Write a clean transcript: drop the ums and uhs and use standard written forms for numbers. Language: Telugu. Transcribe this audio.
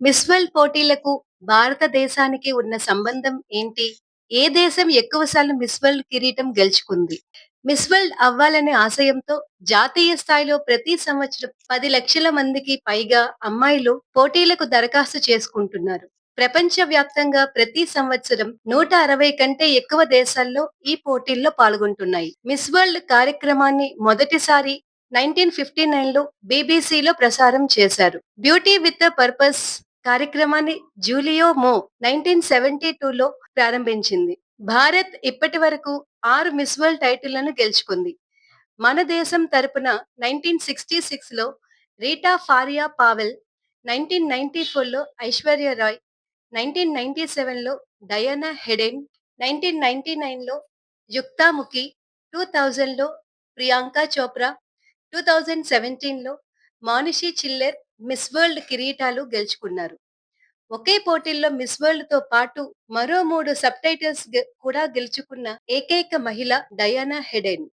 మిస్ వరల్డ్ పోటీలకు భారతదేశానికి ఉన్న సంబంధం ఏంటి? ఏ దేశం ఎక్కువ సార్లు మిస్ వరల్డ్ కిరీటం గెలుచుకుంది? మిస్ వరల్డ్ అవ్వాలనే ఆశయంతో జాతీయ స్థాయిలో ప్రతి సంవత్సరం 10 లక్షల మందికి పైగా అమ్మాయిలు పోటీలకు దరఖాస్తు చేసుకుంటున్నారు. ప్రపంచవ్యాప్తంగా ప్రతి సంవత్సరం 160 కంటే ఎక్కువ దేశాల్లో ఈ పోటీల్లో పాల్గొంటున్నాయి. మిస్ వరల్డ్ కార్యక్రమాన్ని మొదటిసారి 1959లో బీబీసీలో ప్రసారం చేశారు. బ్యూటీ విత్ ఎ పర్పస్ కార్యక్రమాన్ని జూలియో మో 1972లో ప్రారంభించింది. భారత్ ఇప్పటి వరకు 6 మిస్ వరల్డ్ టైటిళ్లను గెలుచుకుంది. మన దేశం తరపున 1966లో రీటా ఫారియా పావెల్, 1994లో ఐశ్వర్య రాయ్, 1997లో డయానా హెడెన్, 1999లో యుక్తాముఖి, 2000లో ప్రియాంక చోప్రా, 2017లో మానుషి చిల్లెర్ మిస్ వరల్డ్ కిరీటాలు గెలుచుకున్నారు. ఒకే పోటీల్లో మిస్ వరల్డ్ తో పాటు మరో 3 సబ్ టైటిల్స్ కూడా గెలుచుకున్న ఏకైక మహిళ డయానా హెడెన్.